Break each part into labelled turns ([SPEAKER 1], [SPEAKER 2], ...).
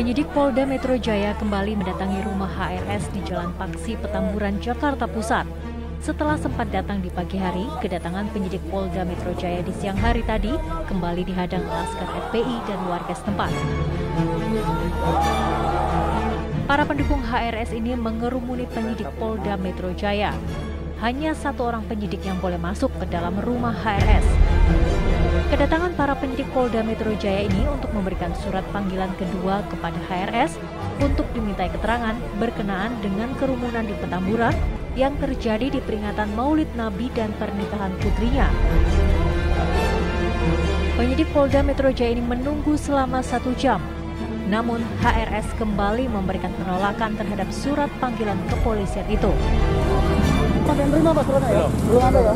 [SPEAKER 1] Penyidik Polda Metro Jaya kembali mendatangi rumah HRS di Jalan Paksi, Petamburan, Jakarta Pusat. Setelah sempat datang di pagi hari, kedatangan penyidik Polda Metro Jaya di siang hari tadi kembali dihadang laskar FPI dan warga setempat. Para pendukung HRS ini mengerumuni penyidik Polda Metro Jaya. Hanya satu orang penyidik yang boleh masuk ke dalam rumah HRS. Kedatangan para penyidik Polda Metro Jaya ini untuk memberikan surat panggilan kedua kepada HRS untuk dimintai keterangan berkenaan dengan kerumunan di Petamburan yang terjadi di peringatan Maulid Nabi dan pernikahan putrinya. Penyidik Polda Metro Jaya ini menunggu selama 1 jam. Namun HRS kembali memberikan penolakan terhadap surat panggilan kepolisian itu.
[SPEAKER 2] Ada yang terima Pak suratnya ya? Belum ada ya?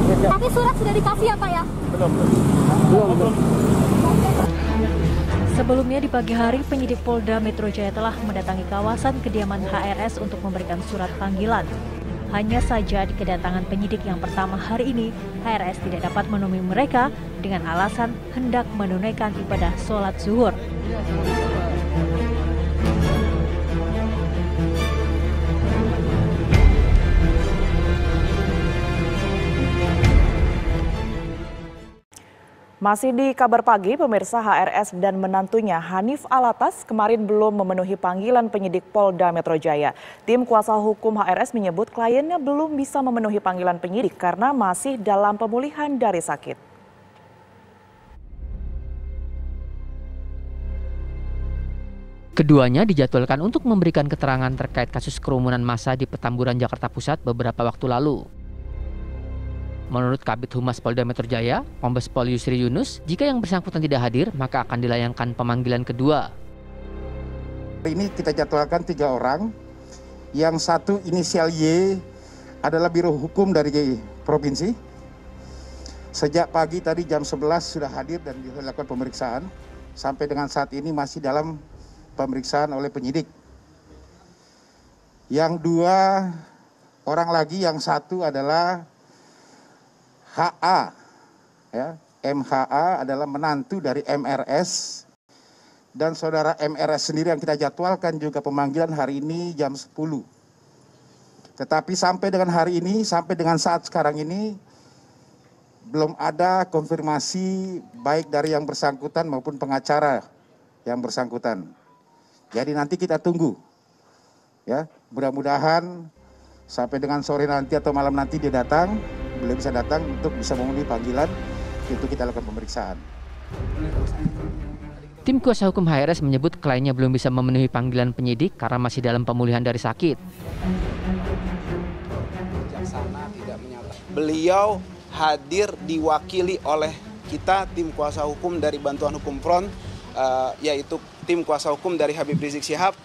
[SPEAKER 3] Tapi surat sudah dikasih ya Pak ya?
[SPEAKER 2] Belum.
[SPEAKER 1] Sebelumnya di pagi hari, penyidik Polda Metro Jaya telah mendatangi kawasan kediaman HRS untuk memberikan surat panggilan. Hanya saja di kedatangan penyidik yang pertama hari ini, HRS tidak dapat menemui mereka dengan alasan hendak menunaikan ibadah sholat zuhur.
[SPEAKER 4] Masih di kabar pagi, pemirsa, HRS dan menantunya Hanif Alatas kemarin belum memenuhi panggilan penyidik Polda Metro Jaya. Tim kuasa hukum HRS menyebut kliennya belum bisa memenuhi panggilan penyidik karena masih dalam pemulihan dari sakit.
[SPEAKER 5] Keduanya dijadwalkan untuk memberikan keterangan terkait kasus kerumunan massa di Petamburan, Jakarta Pusat beberapa waktu lalu. Menurut Kabid Humas Polda Metro Jaya, Kombes Pol Yusri Yunus, jika yang bersangkutan tidak hadir, maka akan dilayangkan pemanggilan kedua.
[SPEAKER 6] Ini kita jadwalkan 3 orang, yang satu inisial Y adalah Biro Hukum dari Provinsi. Sejak pagi tadi jam 11 sudah hadir dan dilakukan pemeriksaan. Sampai dengan saat ini masih dalam pemeriksaan oleh penyidik. Yang 2 orang lagi, yang satu adalah HA, ya, MHA adalah menantu dari MRS, dan saudara MRS sendiri yang kita jadwalkan juga pemanggilan hari ini jam 10. Tetapi sampai dengan hari ini, sampai dengan saat sekarang ini, belum ada konfirmasi baik dari yang bersangkutan maupun pengacara yang bersangkutan. Jadi nanti kita tunggu, ya, mudah-mudahan sampai dengan sore nanti atau malam nanti dia datang. Beliau bisa datang untuk bisa memenuhi panggilan untuk kita lakukan pemeriksaan.
[SPEAKER 5] Tim kuasa hukum HRS menyebut kliennya belum bisa memenuhi panggilan penyidik karena masih dalam pemulihan dari sakit.
[SPEAKER 7] Beliau hadir diwakili oleh kita tim kuasa hukum dari Bantuan Hukum Front, yaitu tim kuasa hukum dari Habib Rizik Syihab,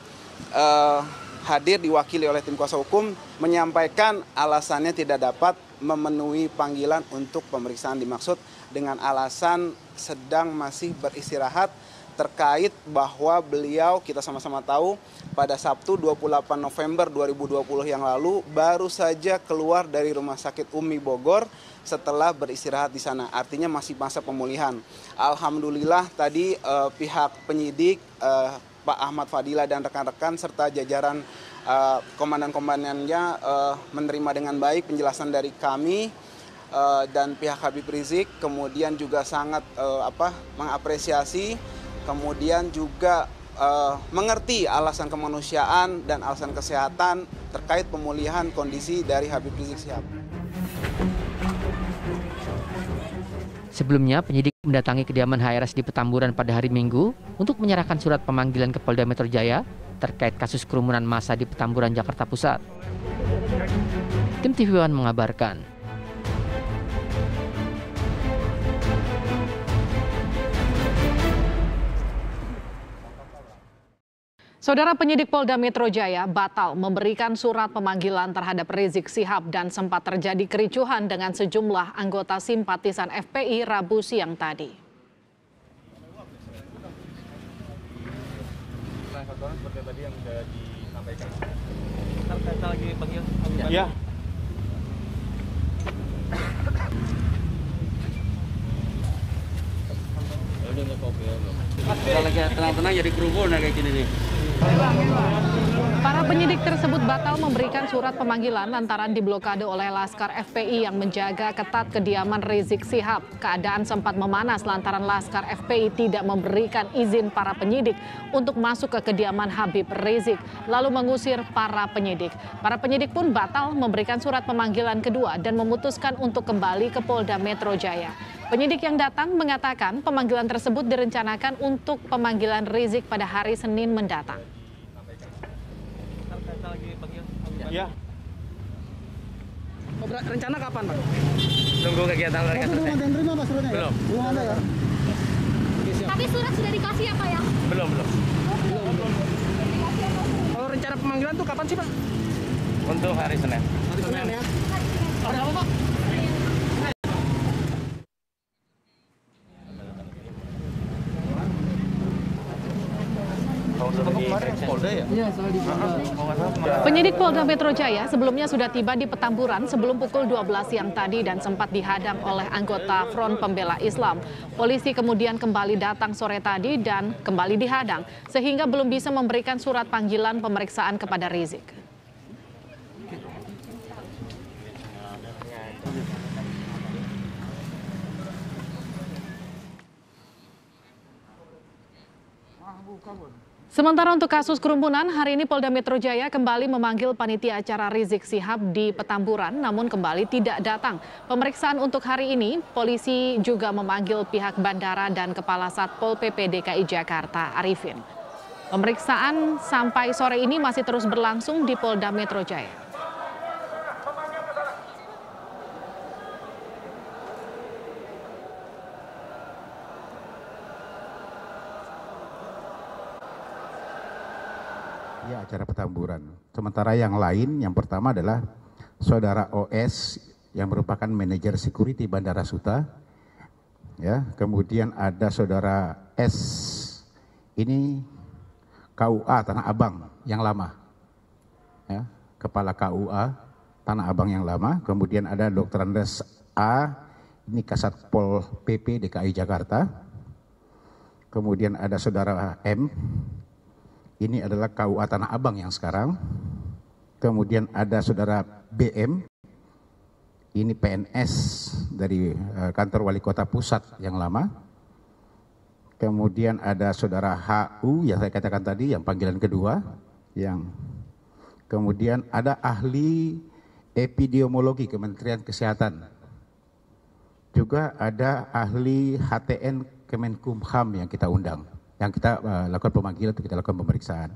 [SPEAKER 7] hadir diwakili oleh tim kuasa hukum, menyampaikan alasannya tidak dapat memenuhi panggilan untuk pemeriksaan dimaksud dengan alasan sedang masih beristirahat terkait bahwa beliau, kita sama-sama tahu, pada Sabtu 28 November 2020 yang lalu baru saja keluar dari Rumah Sakit Umi Bogor setelah beristirahat di sana. Artinya masih masa pemulihan. Alhamdulillah tadi pihak penyidik, Pak Ahmad Fadila dan rekan-rekan serta jajaran komandan-komandannya menerima dengan baik penjelasan dari kami dan pihak Habib Rizik, kemudian juga sangat mengapresiasi, kemudian juga mengerti alasan kemanusiaan dan alasan kesehatan terkait pemulihan kondisi dari Habib Rizik Syihab.
[SPEAKER 5] Sebelumnya, penyidik mendatangi kediaman HRS di Petamburan pada hari Minggu untuk menyerahkan surat pemanggilan ke Polda Metro Jaya terkait kasus kerumunan massa di Petamburan, Jakarta Pusat. Tim TV One mengabarkan.
[SPEAKER 8] Saudara, penyidik Polda Metro Jaya batal memberikan surat pemanggilan terhadap Rizik Syihab dan sempat terjadi kericuhan dengan sejumlah anggota simpatisan FPI Rabu siang tadi.
[SPEAKER 9] Seperti tadi yang sudah disampaikan. Kita lagi panggil. Ya. Udah nggak kopi ya,
[SPEAKER 10] Kalau lagi tenang-tenang jadi kerumun kayak gini nih.
[SPEAKER 8] Para penyidik tersebut batal memberikan surat pemanggilan lantaran diblokade oleh Laskar FPI yang menjaga ketat kediaman Rizik Syihab. Keadaan sempat memanas lantaran Laskar FPI tidak memberikan izin para penyidik untuk masuk ke kediaman Habib Rizik, lalu mengusir para penyidik. Para penyidik pun batal memberikan surat pemanggilan kedua dan memutuskan untuk kembali ke Polda Metro Jaya. Penyidik yang datang mengatakan pemanggilan tersebut direncanakan untuk pemanggilan Rizik pada hari Senin mendatang.
[SPEAKER 9] Ya.
[SPEAKER 10] Rencana kapan, Pak?
[SPEAKER 9] Tunggu kegiatan mereka selesai.
[SPEAKER 2] Belum terima Pak suratnya?
[SPEAKER 9] Belum.
[SPEAKER 2] Belum ada ya?
[SPEAKER 3] Tapi surat sudah dikasih ya Pak ya?
[SPEAKER 9] Belum.
[SPEAKER 10] Kalau rencana pemanggilan tuh kapan sih, Pak?
[SPEAKER 9] Untuk hari Senin.
[SPEAKER 10] Hari Senin ya. Ada apa, Pak?
[SPEAKER 8] Penyidik Polda Metro Jaya sebelumnya sudah tiba di Petamburan sebelum pukul 12 siang tadi dan sempat dihadang oleh anggota Front Pembela Islam. Polisi kemudian kembali datang sore tadi dan kembali dihadang sehingga belum bisa memberikan surat panggilan pemeriksaan kepada Rizik. Sementara untuk kasus kerumunan, hari ini Polda Metro Jaya kembali memanggil panitia acara Rizik Syihab di Petamburan, namun kembali tidak datang. Pemeriksaan untuk hari ini, polisi juga memanggil pihak bandara dan Kepala Satpol PP DKI Jakarta, Arifin. Pemeriksaan sampai sore ini masih terus berlangsung di Polda Metro Jaya.
[SPEAKER 6] Ya, acara Petamburan. Sementara yang lain, yang pertama adalah Saudara OS yang merupakan manajer security Bandara Suta. Ya, kemudian ada Saudara S, ini KUA Tanah Abang yang lama. Ya, Kepala KUA Tanah Abang yang lama. Kemudian ada Dr. Andes A, ini Kasatpol PP DKI Jakarta. Kemudian ada Saudara M, ini adalah KUA Tanah Abang yang sekarang. Kemudian ada Saudara BM, ini PNS dari kantor Wali Kota Pusat yang lama. Kemudian ada Saudara HU yang saya katakan tadi, yang panggilan kedua. Kemudian ada ahli epidemiologi Kementerian Kesehatan. Juga ada ahli HTN Kemenkumham yang kita undang. Yang kita lakukan pemanggilan, untuk kita lakukan pemeriksaan.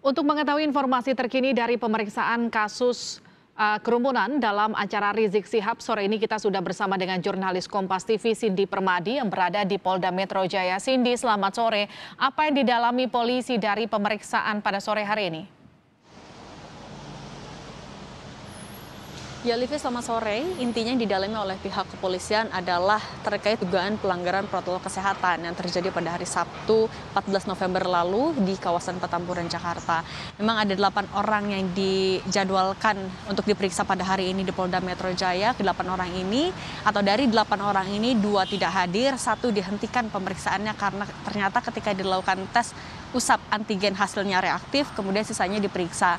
[SPEAKER 8] Untuk mengetahui informasi terkini dari pemeriksaan kasus kerumunan dalam acara Rizik Syihab, sore ini kita sudah bersama dengan jurnalis Kompas TV Cindy Permadi yang berada di Polda Metro Jaya. Cindy, selamat sore. Apa yang didalami polisi dari pemeriksaan pada sore hari ini?
[SPEAKER 11] Ya, Livi, selamat sore. Intinya yang didalami oleh pihak kepolisian adalah terkait dugaan pelanggaran protokol kesehatan yang terjadi pada hari Sabtu 14 November lalu di kawasan Petamburan, Jakarta. Memang ada 8 orang yang dijadwalkan untuk diperiksa pada hari ini di Polda Metro Jaya. Ke-8 orang ini, atau dari 8 orang ini, 2 tidak hadir, 1 dihentikan pemeriksaannya karena ternyata ketika dilakukan tes usap antigen hasilnya reaktif, kemudian sisanya diperiksa.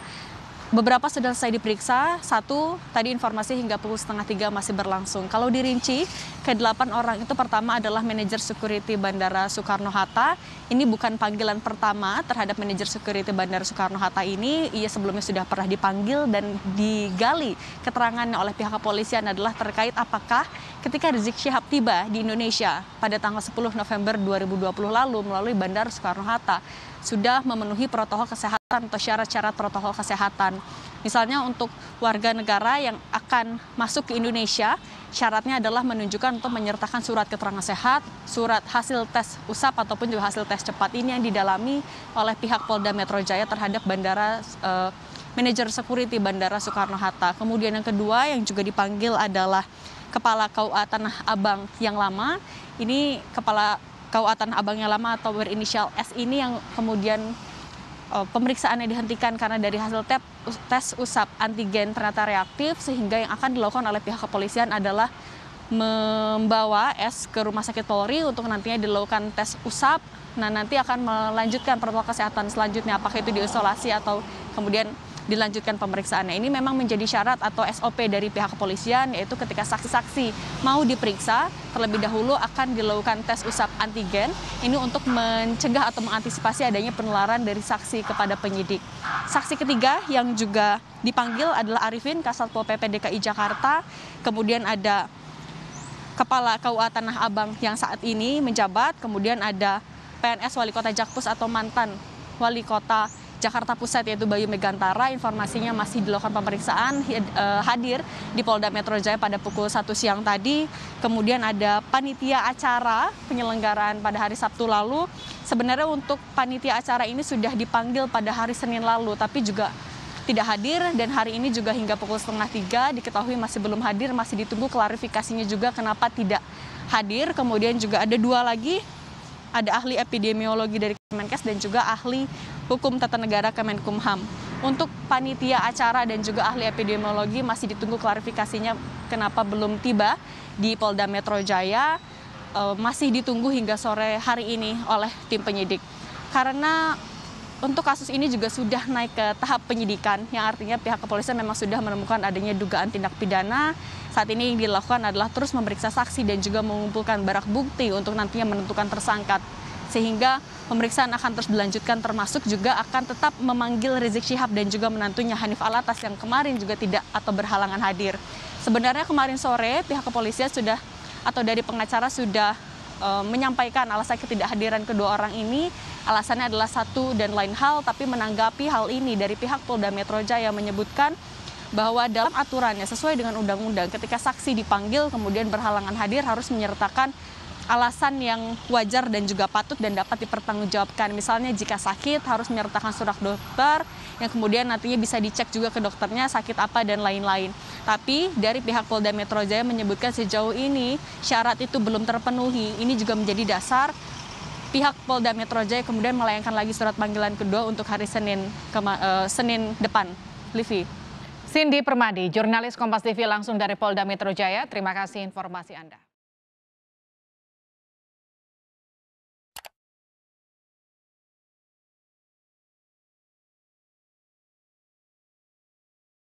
[SPEAKER 11] Beberapa sudah selesai diperiksa, 1 tadi informasi hingga pukul 2:30 masih berlangsung. Kalau dirinci, ke-8 orang itu pertama adalah manajer security Bandara Soekarno-Hatta. Ini bukan panggilan pertama terhadap manajer security Bandara Soekarno-Hatta ini. Ia sebelumnya sudah pernah dipanggil dan digali keterangannya oleh pihak kepolisian adalah terkait apakah ketika Rizik Syihab tiba di Indonesia pada tanggal 10 November 2020 lalu melalui Bandara Soekarno-Hatta sudah memenuhi protokol kesehatan atau syarat-syarat protokol kesehatan. Misalnya untuk warga negara yang akan masuk ke Indonesia, syaratnya adalah menunjukkan untuk menyertakan surat keterangan sehat, surat hasil tes usap ataupun juga hasil tes cepat. Ini yang didalami oleh pihak Polda Metro Jaya terhadap manajer security Bandara Soekarno-Hatta. Kemudian yang kedua yang juga dipanggil adalah Kepala KUA Tanah Abang yang lama. Ini Kepala KUA Tanah Abang yang lama atau berinisial S ini yang kemudian pemeriksaannya dihentikan karena dari hasil tes usap antigen ternyata reaktif, sehingga yang akan dilakukan oleh pihak kepolisian adalah membawa S ke Rumah Sakit Polri untuk nantinya dilakukan tes usap. Nah, nanti akan melanjutkan protokol kesehatan selanjutnya, apakah itu diisolasi atau kemudian dilanjutkan pemeriksaannya. Ini memang menjadi syarat atau SOP dari pihak kepolisian, yaitu ketika saksi-saksi mau diperiksa, terlebih dahulu akan dilakukan tes usap antigen. Ini untuk mencegah atau mengantisipasi adanya penularan dari saksi kepada penyidik. Saksi ketiga yang juga dipanggil adalah Arifin, Kasatpol PP DKI Jakarta. Kemudian ada Kepala KUA Tanah Abang yang saat ini menjabat. Kemudian ada PNS Wali Kota Jakpus atau mantan Wali Kota Jakarta Pusat yaitu Bayu Megantara. Informasinya masih dilakukan pemeriksaan, hadir di Polda Metro Jaya pada pukul 1 siang tadi. Kemudian ada panitia acara penyelenggaraan pada hari Sabtu lalu. Sebenarnya untuk panitia acara ini sudah dipanggil pada hari Senin lalu, tapi juga tidak hadir, dan hari ini juga hingga pukul 2:30 diketahui masih belum hadir, masih ditunggu klarifikasinya juga kenapa tidak hadir. Kemudian juga ada dua lagi, ada ahli epidemiologi dari Kemenkes dan juga ahli hukum tata negara Kemenkumham. Untuk panitia acara dan juga ahli epidemiologi masih ditunggu klarifikasinya kenapa belum tiba di Polda Metro Jaya, masih ditunggu hingga sore hari ini oleh tim penyidik. Karena untuk kasus ini juga sudah naik ke tahap penyidikan, yang artinya pihak kepolisian memang sudah menemukan adanya dugaan tindak pidana. Saat ini yang dilakukan adalah terus memeriksa saksi dan juga mengumpulkan barang bukti untuk nantinya menentukan tersangka. Sehingga pemeriksaan akan terus dilanjutkan, termasuk juga akan tetap memanggil Rizik Syihab dan juga menantunya Hanif Alatas yang kemarin juga tidak atau berhalangan hadir. Sebenarnya kemarin sore pihak kepolisian sudah atau dari pengacara sudah menyampaikan alasan ketidakhadiran kedua orang ini. Alasannya adalah satu dan lain hal, tapi menanggapi hal ini dari pihak Polda Metro Jaya menyebutkan bahwa dalam aturannya sesuai dengan undang-undang ketika saksi dipanggil kemudian berhalangan hadir harus menyertakan alasan yang wajar dan juga patut dan dapat dipertanggungjawabkan. Misalnya jika sakit harus menyertakan surat dokter yang kemudian nantinya bisa dicek juga ke dokternya sakit apa dan lain-lain. Tapi dari pihak Polda Metro Jaya menyebutkan sejauh ini syarat itu belum terpenuhi. Ini juga menjadi dasar pihak Polda Metro Jaya kemudian melayangkan lagi surat panggilan kedua untuk hari Senin depan. Livi.
[SPEAKER 8] Cindy Permadi, jurnalis Kompas TV langsung dari Polda Metro Jaya. Terima kasih informasi Anda.